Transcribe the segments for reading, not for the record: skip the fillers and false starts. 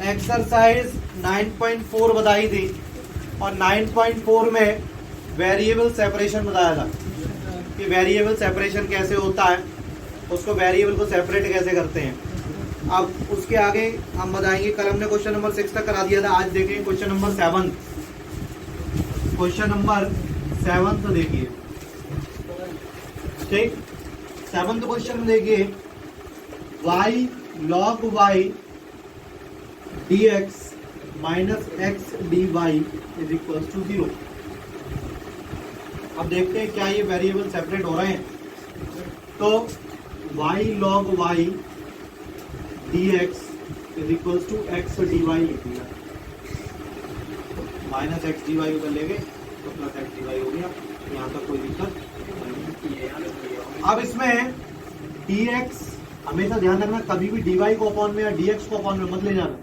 Exercise 9.4 बताई थी और 9.4 में वेरिएबल सेपरेशन बताया था कि वेरिएबल सेपरेशन कैसे होता है, उसको वेरिएबल को सेपरेट कैसे करते हैं। अब उसके आगे हम बताएंगे, कल हमने क्वेश्चन नंबर 6 तक करा दिया था। आज देखेंगे क्वेश्चन नंबर 7। क्वेश्चन नंबर 7 तो देखिए, ठीक 7th क्वेश्चन में देखिए, y log y dx minus x d y is equal to 0। अब देखते हैं क्या ये वेरिएबल सेपरेट हो रहे हैं। तो y log y dx is equal to x d y लिख दिया, माइनस एक्स डी वाई उधर ले गए तो प्लस एक्स डी वाई हो गया। यहाँ तक कोई दिक्कत नहीं। अब इसमें dx हमेशा ध्यान रखना, कभी भी dy को अपॉन में या dx को अपॉन में मत ले जाना।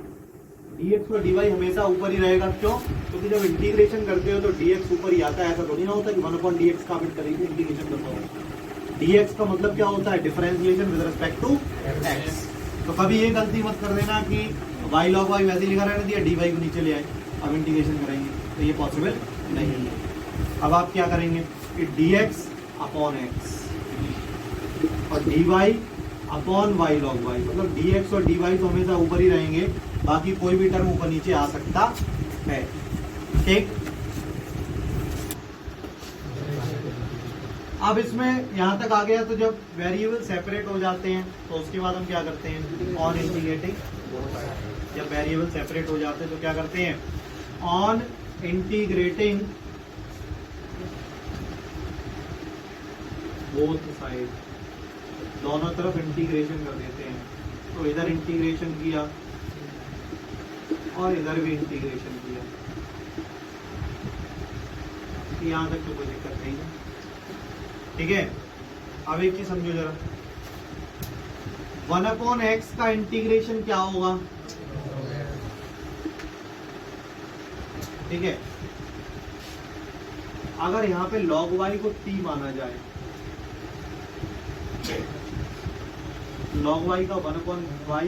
dx और dy हमेशा ऊपर ही रहेगा। क्यों? क्योंकि जब इंटीग्रेशन करते हो तो dx ऊपर ही आता है। ऐसा थोड़ी ना होता है कि 1/dx का बिट करेंगे इंटीग्रेशन करते हो। dx का मतलब क्या होता है? Differentiation with respect to x। तो कभी ये गलती मत कर देना कि y log y वैसे लिखा रहने दिया, dy को नीचे ले आए, अब इंटीग्रेशन करेंगे, तो ये पॉसिबल नहीं है। अब आप क्या करेंगे कि dx अपॉन x और dy upon y log y, मतलब dx और dy तो हमेशा ऊपर ही रहेंगे, बाकी कोई भी टर्म ऊपर नीचे आ सकता है। ठीक, अब इसमें यहां तक आ गया। तो जब वेरिएबल सेपरेट हो जाते हैं तो उसके बाद हम क्या करते हैं? On integrating. जब वेरिएबल सेपरेट हो जाते हैं तो क्या करते हैं? ऑन इंटीग्रेटिंग बोथ साइड, दोनों तरफ इंटीग्रेशन कर देते हैं। तो इधर इंटीग्रेशन किया और इधर भी इंटीग्रेशन किया, यहां तक तो कोई दिक्कत नहीं है। ठीक है, अब एक चीज समझो जरा, 1/x का इंटीग्रेशन क्या होगा? ठीक है, अगर यहां पे log y को t माना जाए, log y का 1/y,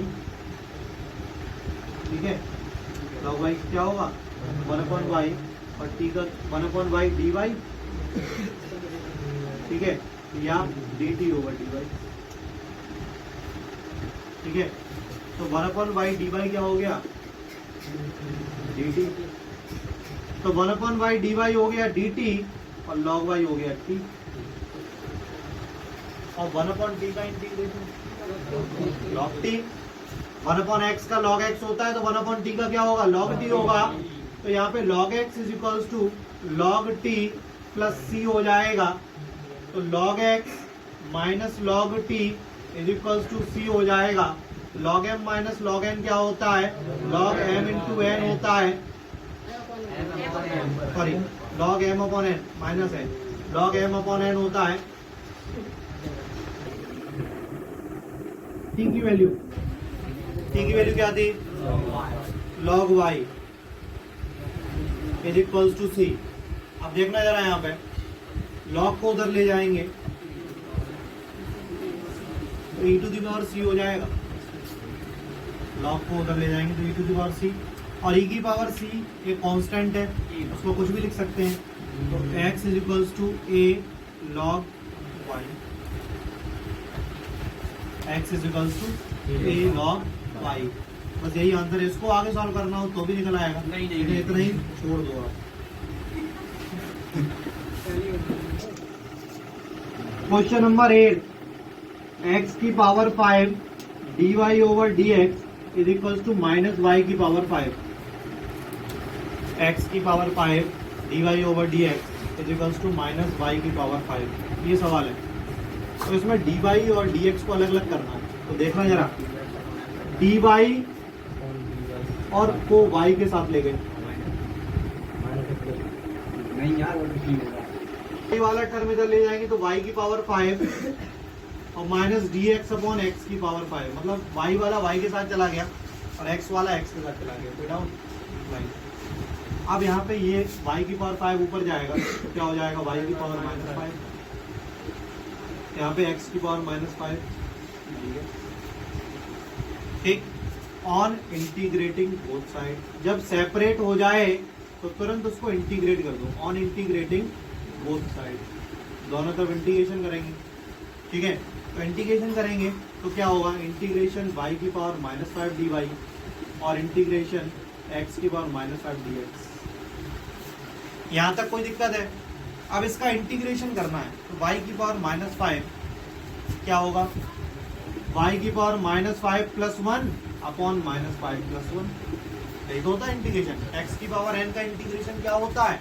ठीक है, log y क्या होगा? 1/y और t का 1/y dy, ठीक है, या dt ओवर dy। ठीक है, तो 1/y dy क्या हो गया? dt। तो 1/y dy हो गया dt और log y हो गया t। और 1/t का इंटीग्रेशन log t, 1/x का log x होता है तो 1/t का क्या होगा? log t होगा। तो यहाँ पे log x is equals to log t plus c हो जाएगा। तो log x minus log t is equals to c हो जाएगा। log m minus log n क्या होता है? log m इंटू n होता है, sorry log m upon n minus n, log m upon n होता है t की वैल्यू। t की वैल्यू क्या थी? log y is equals to c। अब देखना जरा, यहाँ पे log को उधर ले जाएंगे तो e to the power c हो जाएगा। log को उधर ले जाएंगे तो e to the power c, और e की पावर c एक कांस्टेंट है, उसको कुछ भी लिख सकते हैं। तो x is equals to a log y, x is equals to a log y। बस यही आंसर है। इसको आगे सॉल्व करना हो तो भी निकल आएगा, नहीं इतना ही छोड़ दो आप। क्वेश्चन नंबर 8, x की power 5 dy over dx is equals to minus y की पावर 5। x की power 5 dy over dx is equals to minus y की पावर 5, ये सवाल है। तो इसमें dy और dx को अलग अलग करना है। तो देखना जरा, dy और को y के साथ ले गए, नहीं यार y वाला टर्म इधर ले जाएंगे तो y की पावर 5 और माइनस dx अपॉन x की पावर 5, मतलब y वाला y के साथ चला गया और x वाला x के साथ चला गया। तो डाउन लाइन। अब यहाँ पे ये y की पावर 5 ऊपर जाएगा तो क्या हो जाएगा? y की पावर -5, यहाँ पे x की पावर -5, ठीक। On integrating both side. जब सेपरेट हो जाए तो तुरंत उसको इंटीग्रेट कर दो, ऑन इंटीग्रेटिंग बोथ साइड, दोनों तरफ इंटीग्रेशन करेंगे। ठीक है, तो इंटीग्रेशन करेंगे तो क्या होगा, इंटीग्रेशन y की पावर -5 dy और इंटीग्रेशन x की पावर -5 dx। यहां तक कोई दिक्कत है? अब इसका इंटीग्रेशन करना है तो y की पावर -5 क्या होगा, y की पावर -5 + 1 अपॉन -5 + 1। यही तो होता है इंटीग्रेशन। x की पावर n का इंटीग्रेशन क्या होता है,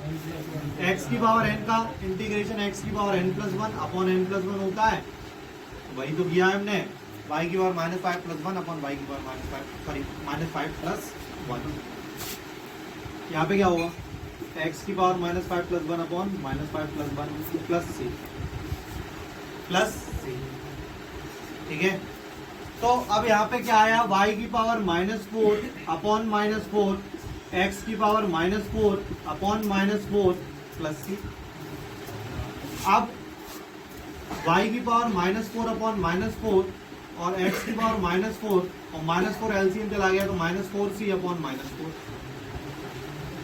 x की पावर n का इंटीग्रेशन x की पावर n + 1 अपॉन n + 1 होता है। वही तो किया है हमने, y की पावर -5 + 1 अपॉन y की पावर -5 + 1। यहाँ पे क्या होगा, x की पावर -5 + 1 अपॉन -5 + 1 प्लस c। ठीक है, तो अब यहाँ पे क्या आया, y की पावर -4 अपॉन -4, x की पावर -4 अपॉन -4 प्लस c। अब y की पावर -4 अपॉन -4 और x की पावर -4 और -4 एलसीएम चला गया तो -4c अपॉन -4,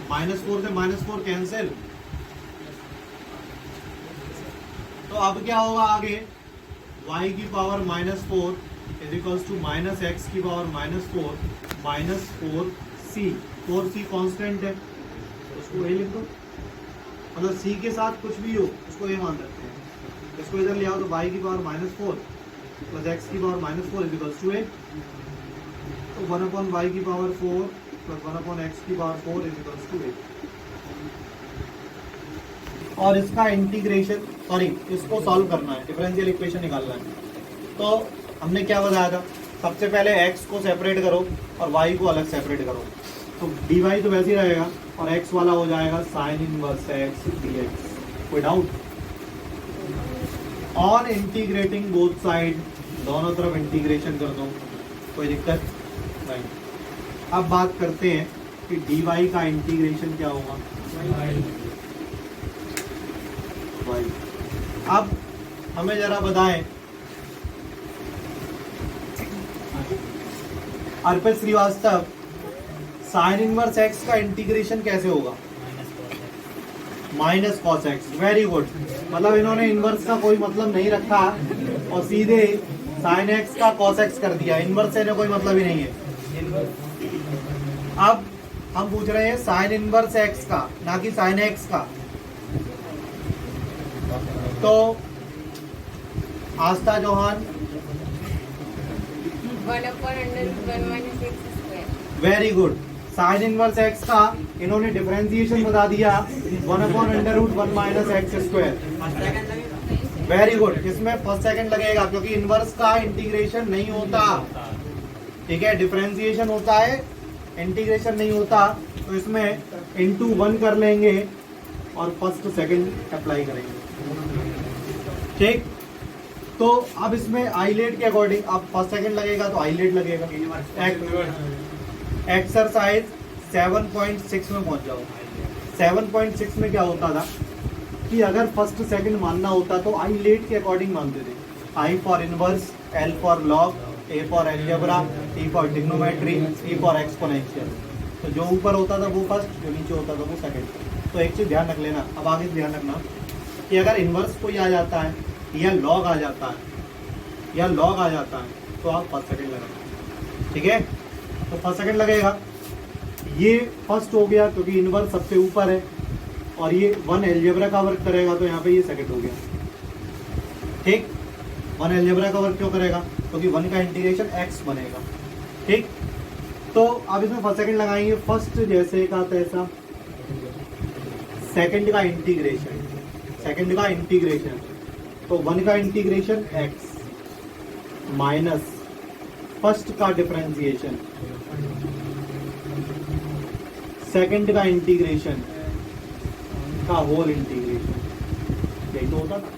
-4 से -4 कैंसिल। तो अब क्या होगा आगे, y की power -4 is equals to -x की पावर -4 -4c। 4c कांस्टेंट है तो उसको वही लिख दो, मतलब c के साथ कुछ भी हो उसको ये मान सकते हैं। इसको इधर ले आओ तो y की पावर -4 प्लस x की पावर -4 इज इक्वल्स टू 8। तो 1 अपॉन y की पावर 4 प्लस 1 अपॉन x की पावर 4 इज इक्वल्स टू 8। और इसका इंटीग्रेशन, सॉरी इसको सॉल्व करना है, डिफरेंशियल इक्वेशन निकालना है। तो हमने क्या बताया था, सबसे पहले x को सेपरेट करो और y को अलग सेपरेट करो। तो dy तो वैसे ही रहेगा और x वाला हो जाएगा साइन इनवर्स x dx। कोई doubt? On integrating both side, दोनों तरफ इंटीग्रेशन कर दो, कोई दिक्कत नहीं। अब बात करते हैं कि dy का इंटीग्रेशन क्या होगा, y। अब हमें जरा बताएं, अर्पित श्रीवास्तव, साइन इनवर्स x का इंटीग्रेशन कैसे होगा, -cos x। वेरी गुड, मतलब इन्होंने इनवर्स का कोई मतलब नहीं रखा और सीधे साइन x का cos x कर दिया, इनवर्स से कोई मतलब ही नहीं है। अब हम पूछ रहे हैं साइन इनवर्स x का, ना कि साइन x का। तो Aastha Chauhan, very good, sine inverse x का इन्होंने डिफरेंशिएशन बता दिया, 1/√1 - x²। वेरी गुड, इसमें फर्स्ट सेकंड लगेगा क्योंकि इनवर्स का इंटीग्रेशन नहीं होता। ठीक है, डिफरेंशिएशन होता है, इंटीग्रेशन नहीं होता। तो इसमें इंटू 1 कर लेंगे और फर्स्ट सेकंड अप्लाई करेंगे। ठीक, तो अब इसमें आइलेट के अकॉर्डिंग, अब फर्स्ट सेकंड लगेगा तो आइलेट लगेगा। एक्सरसाइज 7.6 में पहुंच जाओ। 7.6 में क्या होता था कि अगर फर्स्ट सेकंड मानना होता तो आइलेट के अकॉर्डिंग मानते थे। I for inverse, L for log, A for algebra, T for trigonometry, E for exponential. तो जो ऊपर होता था वो फर्स्ट, जो नीचे होता था वो सेकंड। तो एक चीज ध्यान रख लेना, अब आगे ध्यान रखना कि अगर इनवर्स कोई आ जाता है या लॉग आ जाता है तो आप फर्स्ट सेकंड लगाना। ठीक है, तो फर्स्ट सेकंड लगेगा। ये फर्स्ट हो गया क्योंकि इनवर्स सबसे ऊपर है और ये 1 एलजेब्रा का वर्क करेगा तो यहाँ पे ये सेकंड हो गया। ठीक, 1 एलजेब्रा का वर्क क्यों करेगा, क्योंकि 1 का इंटीग्रेशन x बनेगा। ठीक, तो अब इसमें फर्स्ट सेकंड लगाएंगे, फर्स्ट जैसे का तैसा, सेकंड का इंटीग्रेशन, तो 1 का इंटीग्रेशन x माइनस फर्स्ट का डिफरेंशिएशन, सेकंड का इंटीग्रेशन का होल इंटीग्रेशन। यही तो होता था।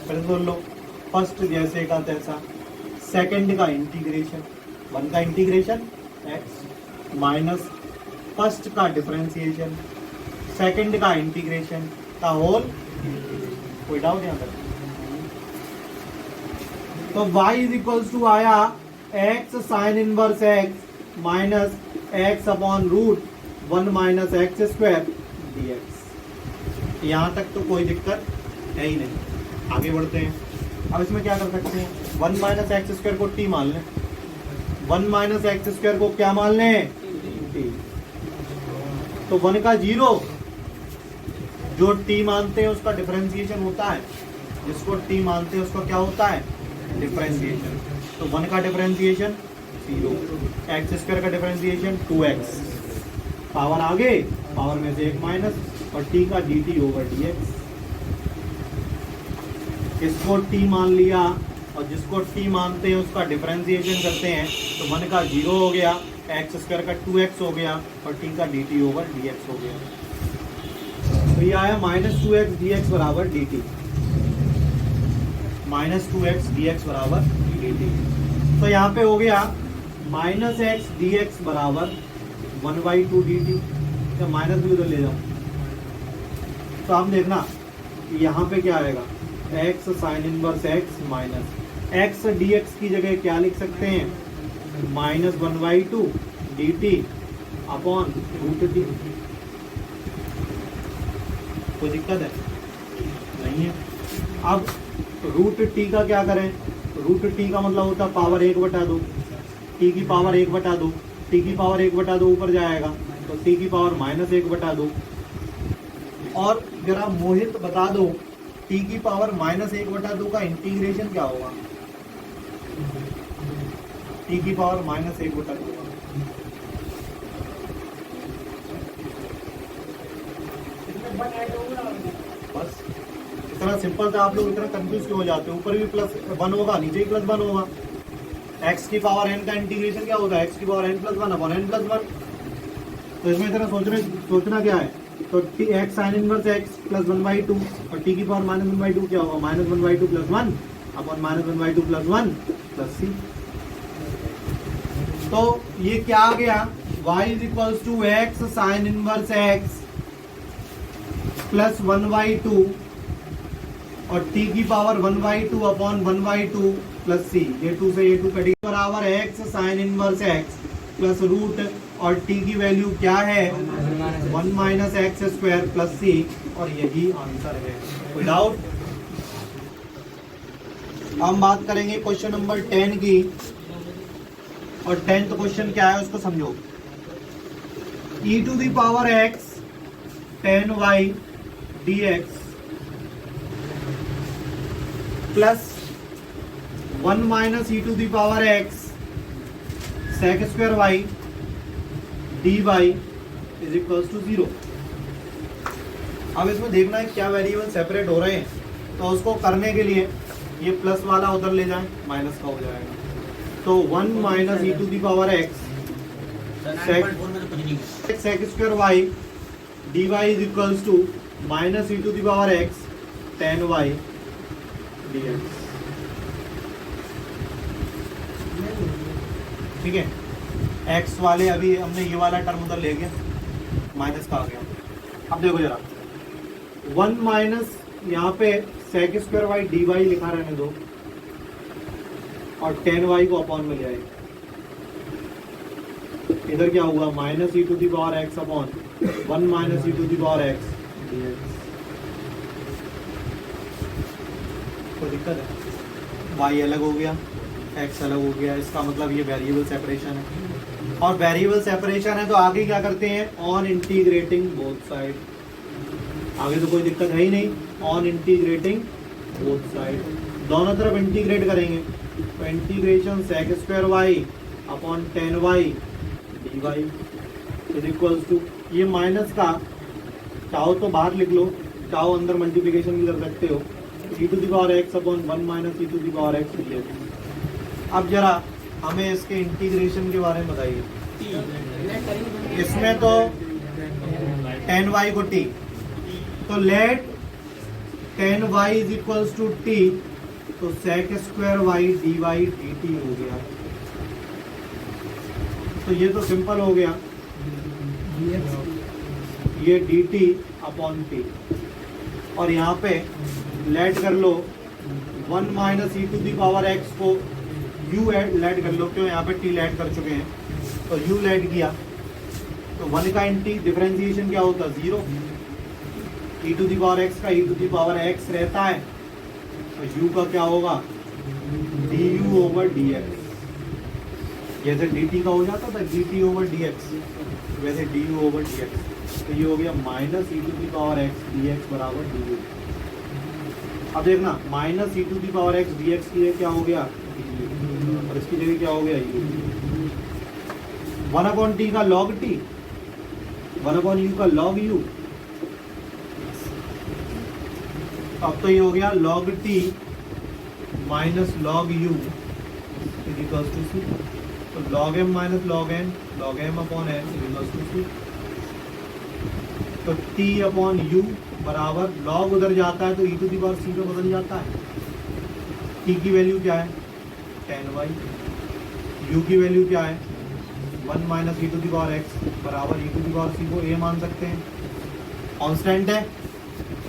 फिर बोल लो, फर्स्ट जैसे का तैसा, सेकंड का इंटीग्रेशन, 1 का इंटीग्रेशन x माइनस फर्स्ट का डिफरेंशिएशन, सेकंड का इंटीग्रेशन का होल। कोई डाउट यहाँ पर? तो y इज इक्वल्स टू आया x sine inverse x minus x upon root 1 minus x square d x. यहाँ तक तो कोई दिक्कत है ही नहीं। आगे बढ़ते हैं। अब इसमें क्या कर सकते हैं, 1 माइनस एक्स स्क्वायर को टी मान लें। 1 माइनस एक्स स्क्वायर को क्या मान लें, टी। तो 1 का 0 जो टी मानते हैं उसका डिफरेंशिएशन होता है, जिसको टी मानते हैं उसका क्या होता है, डिफरेंशिएशन। तो 1 का डिफरेंशिएशन 0, एक्स स्क्वायर का डिफरेंशिएशन 2x, पावर आगे, पावर में से एक माइनस, और टी का dt ओवर dx। इसको टी मान लिया और जिसको टी मानते हैं उसका डिफरेंशिएशन करते हैं, तो 1 का 0 हो गया, एक्स स्क्वायर का 2x हो गया और टी का dt ओवर dx हो गया। तो ये आया माइनस 2x dx बराबर dt, माइनस 2x dx बराबर dt। तो यहाँ पे हो गया माइनस एक्स डी एक्स बराबर 1/2 dt। तो माइनस भी उधर ले जाओ, तो आप देखना यहाँ पे क्या आएगा, x sine inverse x minus x d x की जगह क्या लिख सकते हैं, minus 1/2 dt upon root t. कोई दिक्कत है नहीं है। अब रूट टी का क्या करें, रूट टी का मतलब होता है पावर 1/2, टी की पावर 1/2, टी की पावर 1/2 ऊपर जाएगा तो टी की पावर माइनस 1/2। और जरा मोहित बता दो, टी की पावर माइनस 1/2 का इंटीग्रेशन क्या होगा, टी की पावर माइनस 1/2 का। बस इतना सिंपल था, आप लोग इतना कंफ्यूज क्यों हो जाते हो। ऊपर भी +1 होगा, नीचे भी +1 होगा। x की पावर n का इंटीग्रेशन क्या होता है, x की पावर n+1 अपॉन n+1। तो इसमें इतना सोचना क्या है, तो x sine inverse x plus 1/2 और t की पावर माइनस 1/2 क्या होगा, माइनस 1/2 + 1 अपॉन माइनस 1/2 + 1 + c। तो ये क्या आ गया, y = x sine inverse x plus 1/2 और t की पावर 1/2 अपॉन 1/2 प्लस c। ये 2 से ये 2 कटी, बराबर x sine inverse x plus root और t की वैल्यू क्या है, 1 minus x square plus c, और यही आंसर है। कोई डाउट। हम बात करेंगे क्वेश्चन नंबर 10 की, और 10th क्वेश्चन क्या है उसको समझो। e⁻x tan y dx plus 1 minus e⁻x sec square y dy is equal to 0। अब इसमें देखना है क्या वेरिएबल सेपरेट हो रहे हैं, तो उसको करने के लिए ये प्लस वाला उधर ले जाएं, माइनस का हो जाएगा। तो 1 minus e⁻x sec square y dy is equal to minus e⁻x tan y dx। ठीक है, x वाले अभी हमने ये वाला टर्म उधर ले गया, माइनस का आ गया। अब देखो जरा, 1 माइनस यहाँ पे sec स्क्वायर y dy लिखा रहने दो और tan y को अपॉन में ले आए। इधर क्या हुआ, minus e⁻x upon 1 minus e⁻x dx। कोई दिक्कत है, y अलग हो गया, x अलग हो गया, इसका मतलब ये वेरिएबल सेपरेशन है। और वेरिएबल सेपरेशन है तो आगे क्या करते हैं, ऑन इंटीग्रेटिंग बोथ साइड। आगे तो कोई दिक्कत है ही नहीं, ऑन इंटीग्रेटिंग बोथ साइड, दोनों तरफ इंटीग्रेट करेंगे। तो integration sec square y upon tan y dy is equals to, ये माइनस का चाहो तो बाहर लिख लो, चाहो अंदर मल्टीप्लिकेशन भी कर सकते हो, e⁻x upon 1 minus e⁻x dx। अब जरा हमें इसके इंटीग्रेशन के बारे में बताइए। इसमें तो tan y को t, तो let tan y is equals to t, तो sec square y dy dt हो गया। तो ये तो सिंपल हो गया, ये dt अपॉन t, और यहाँ पे लेट कर लो 1 माइनस e⁻x को u लेट कर लो, क्यों यहाँ पे t लेट कर चुके हैं, तो u लेट किया तो 1 का डिफरेंशिएशन क्या होता है 0, e to the power x का e to the power x रहता है तो u का क्या होगा du ओवर dx, जैसे dt का हो जाता था dt ओवर dx वैसे du ओवर dx, तो ये हो गया minus e to the power x dx बराबर du। अब देखना minus e to the power x dx की क्या हो गया du, और इसकी जगह क्या हो गया u, 1/t का log t 1/u का log u, अब तो ये हो गया log t minus log u equals to c, तो log m minus log n log m upon n equals to c, तो t अपॉन u बराबर log उधर जाता है तो e to the power c पे बदल जाता है, t की वैल्यू क्या है 10y, u की वैल्यू क्या है 1 minus e to the power x बराबर e to the power c को a मान सकते हैं, कांस्टेंट है,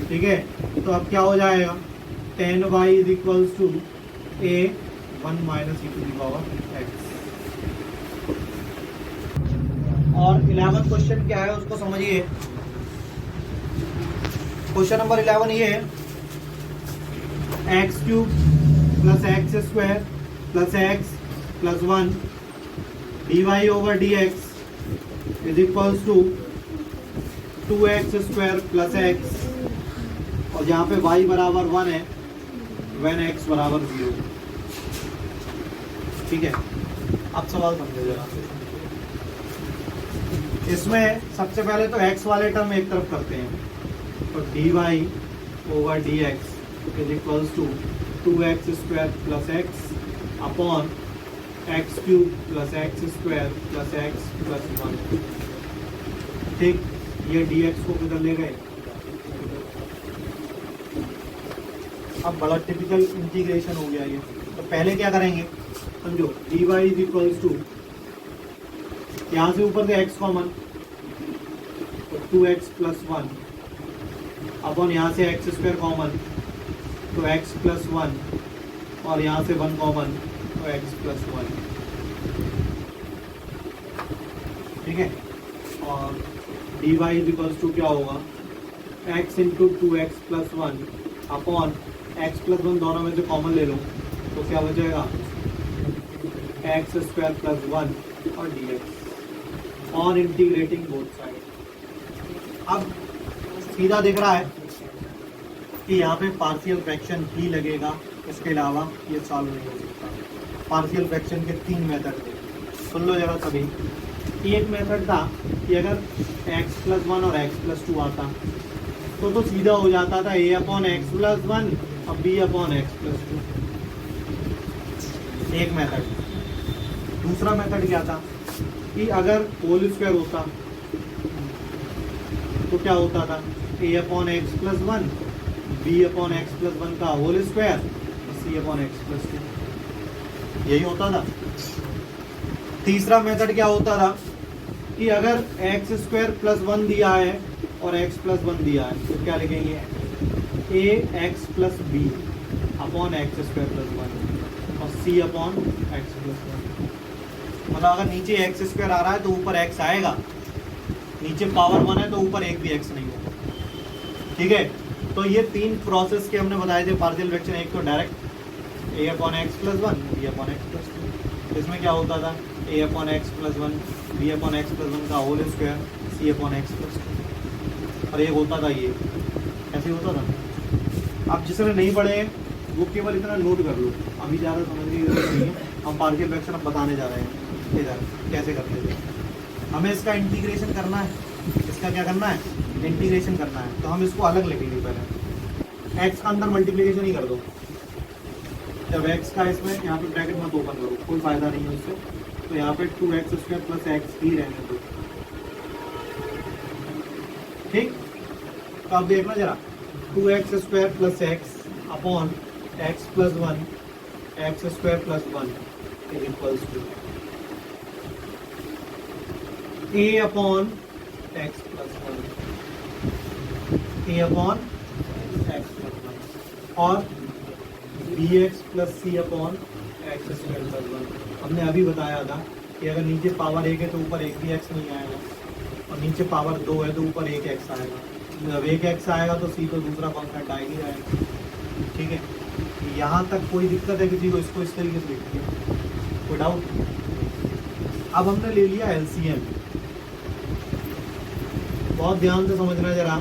ठीक है। तो अब क्या हो जाएगा 10y is equals to a 1 minus e to the power x। और 11th क्वेश्चन क्या है उसको समझिए। क्वेश्चन नंबर 11 ये है x cube plus x square plus x plus 1 d y over d x is equals to 2x square plus x, और जहाँ पे y बराबर 1 है when x बराबर 0। ठीक है, अब सवाल समझो जरा। इसमें सबसे पहले तो x वाले टर्म एक तरफ करते हैं, तो dy over d x is equals to 2x square plus x upon x cube plus x square plus x plus 1। ठीक, ये dx को किधर ले गए, अब बड़ा टिपिकल इंटीग्रेशन हो गया ये। तो पहले क्या करेंगे समझो, dy इज इक्वल्स टू यहाँ से ऊपर से x कॉमन तो 2x प्लस 1 अपॉन यहाँ से एक्स स्क्वायर कॉमन तो x प्लस 1 और यहाँ से 1 कॉमन तो x प्लस 1। ठीक है, और dy इज इक्वल्स टू क्या होगा x into 2x plus 1 upon x plus 1 दोनों में से कॉमन ले लो तो क्या बचेगा एक्स स्क्वायर प्लस 1 और dx और इंटीग्रेटिंग बोथ साइड। अब सीधा दिख रहा है कि यहाँ पे पार्शियल फ्रैक्शन ही लगेगा, इसके अलावा ये सॉल्व नहीं हो सकता। पार्शियल फ्रैक्शन के 3 मेथड थे, सुन लो जरा सभी। एक मेथड था कि अगर x प्लस 1 और x प्लस 2 आता तो सीधा हो जाता था a अपॉन एक्स प्लस 1 और b अपॉन एक्स प्लस 2, एक मेथड। दूसरा मेथड क्या था कि अगर होल स्क्वायर होता तो क्या होता था a upon x plus 1 b upon x plus 1 का होल स्क्वायर और c अपॉन एक्स प्लस 2, यही होता था। तीसरा मेथड क्या होता था कि अगर एक्स स्क्वायर प्लस 1 दिया है और x प्लस 1 दिया है तो क्या लिखेंगे a x plus b upon x square plus 1 और c अपॉन एक्स प्लस 1। मतलब अगर नीचे एक्स स्क्वायर आ रहा है तो ऊपर x आएगा, नीचे पावर 1 है तो ऊपर एक भी x नहीं होगा। ठीक है, तो ये 3 प्रोसेस के हमने बताए थे पार्शियल फ्रैक्शन। एक तो direct a upon x plus 1 b upon x plus 2, इसमें क्या होता था a upon x plus 1 b upon x plus 1 का whole square c upon x plus 2, और एक होता था ये ऐसे होता था। अब जिसने नहीं पढ़े वो केवल इतना नोट कर लो, अभी ज़्यादा समझने की जरूरत नहीं है। हम पार्शियल फ्रैक्शन अब बताने जा रहे हैं इधर कैसे करते थे। हमें इसका इंटीग्रेशन करना है, इसका क्या करना है इंटीग्रेशन करना है, तो हम इसको अलग लिखेंगे। पहले x का अंदर मल्टीप्लिकेशन ही कर दो, जब x का इसमें यहाँ पे ब्रैकेट मत ओपन करो, कोई फायदा नहीं है उससे। तो यहाँ पे 2x स्क्वायर प्लस एक्स ही रहने दो। ठीक, तो आप देखना जरा 2x square plus x upon x plus 1 x square plus 1 is equals to a upon x plus 1 a upon x plus 1 और bx plus c upon x square plus 1। हमने अभी बताया था कि अगर नीचे पावर 1 है तो ऊपर एक भी एक्स नहीं आएगा, और नीचे पावर 2 है तो ऊपर एक एक्स आएगा। जब एक एक्स आएगा तो सी तो दूसरा कॉन्स्टेंट आ ही जाएगा। ठीक है, यहाँ तक कोई दिक्कत है किसी को? इसको इस तरीके से लिखिए, कोई डाउट? अब हमने ले लिया एलसीएम, बहुत ध्यान से समझना जरा।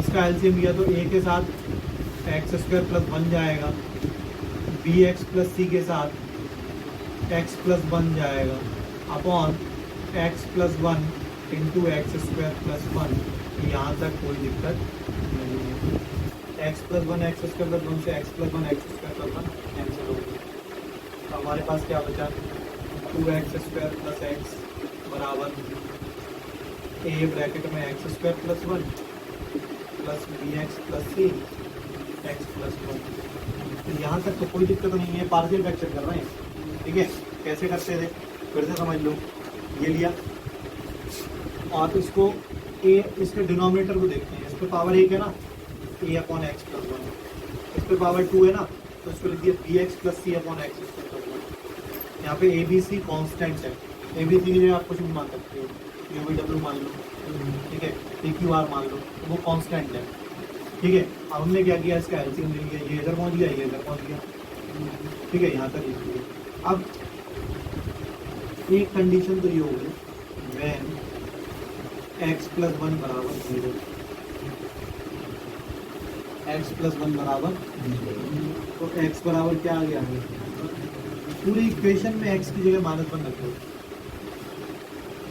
इसका एलसीएम लिया तो ए के साथ एक्स स्क्वायर प्लस 1 जाएगा, बी एक्स प्लस सी के साथ एक्स प्लस 1 जाएगा, upon x plus 1 into x square plus 1। यहाँ तक कोई दिक्कत नहीं है। X plus 1 x square plus 1 से x plus 1 x square plus 1 cancel हो गया। तो हमारे पास क्या बचा? 2x स्क्वायर प्लस एक्स बराबर ए ब्रैकेट में X square plus 1 plus B X plus C X plus 1। तो यहाँ तक तो कोई दिक्कत नहीं है, पार्शियल फ्रैक्शन कर रहे हैं। ठीक है, कैसे करते थे फिर से समझ लो। ये लिया और इसको ए, इसके डिनोमिनेटर को देखते हैं। इस पे पावर 1 है ना, ए अपॉन एक्स प्लस 1। इस पे पावर 2 है ना, तो इसको लिख दिया बी एक्स प्लस सी अपॉन एक्स प्लस 1। यहाँ पे ए बी सी कॉन्स्टेंट है, ए बी सी के लिए आप कुछ भी मान सकते हो, यू वी डब्ल्यू मान लो, ठीक है, पी क्यू आर मान लो, तो वो कॉन्स्टेंट है। ठीक है, अब हमने क्या किया, इसका एलसीएम ले लिया, ये इधर पहुँच गया, ये इधर पहुँच गया। ठीक है, यहाँ तक लिख लिया। अब एक कंडीशन तो ये हो गई, व्हेन एक्स प्लस 1 बराबर 0, एक्स प्लस 1 बराबर 0, तो एक्स बराबर क्या आ गया है? पूरी इक्वेशन में एक्स की जगह -1 रखो।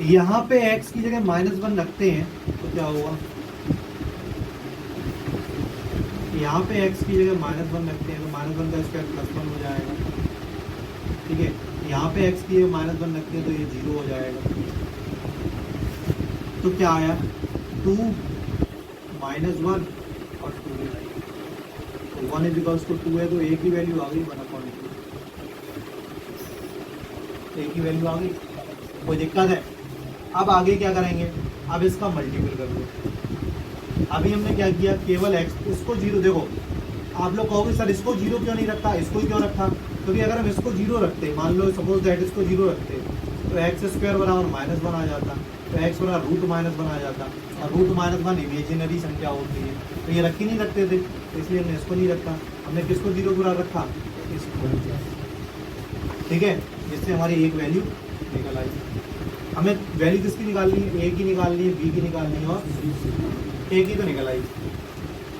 यहाँ पे एक्स की जगह -1 रखते हैं तो क्या होगा? यहाँ पे एक्स की जगह -1 रखते हैं तो -1 का स्क्वायर +1 हो जाएगा। ठीक है, यहाँ पे एक्स की जगह -1 रखते हैं तो ये 0 हो जाएगा। तो क्या आया? 2 -1 और 2 भी आएगी। तो 1 इज टू 2 है तो एक ही वैल्यू आ गई, 1/2। एक ही वैल्यू आ गई, कोई दिक्कत है? अब आगे क्या करेंगे? अब इसका मल्टीपल कर दो। अभी हमने क्या किया, केवल एक्स, इसको 0, देखो आप लोग कहोगे सर इसको 0 क्यों नहीं रखा, इसको ही क्यों रखा? क्योंकि अगर हम इसको 0 रखते, मान लो सपोज दैट इसको 0 रखते, तो एक्स स्क्वायर बराबर -1 आ जाता, तो एक्स बराबर √-1 आ जाता, और √-1 इमेजिनरी संख्या होती है, तो ये रख ही नहीं रखते थे, तो इसलिए हमने इसको नहीं रखा। हमने किसको 0 पूरा रखा? इसको। ठीक है, जिससे हमारी एक वैल्यू निकल आई। हमें वैल्यू किसकी निकालनी है? ए की निकालनी है, बी की निकालनी है, और ए की तो निकल आई।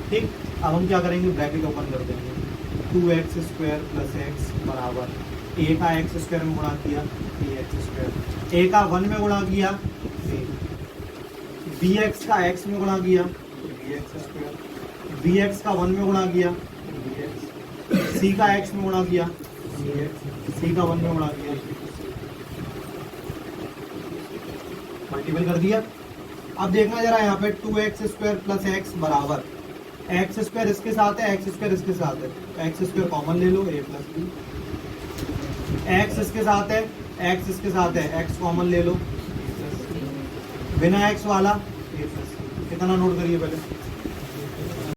ठीक, अब हम क्या करेंगे, ब्रैकेट ओपन कर देंगे। 2x स्क्वायर प्लस एक्स बराबर ए का एक्स स्क्वायर में गुणा किया, बी एक्स स्क्वायर, ए का 1 में गुणा किया, बी एक्स का एक्स में गुणा किया, b x square, b x का 1 में गुणा किया, बी एक्स, सी का एक्स में गुणा किया, सी का 1 में गुणा किया, मल्टीपल कर दिया। अब देखना जरा यहाँ पे 2x स्क्वायर प्लस एक्स बराबर एक्स स्क्वायर इसके साथ है, एक्स स्क्वायर इसके साथ है, तो एक्स स्क्वायर कॉमन ले लो, ए प्लस बी। एक्स इसके साथ है, एक्स इसके साथ है, एक्स कॉमन ले लो, बिना एक्स वाला ए प्लस। कितना नोट करिए पहले,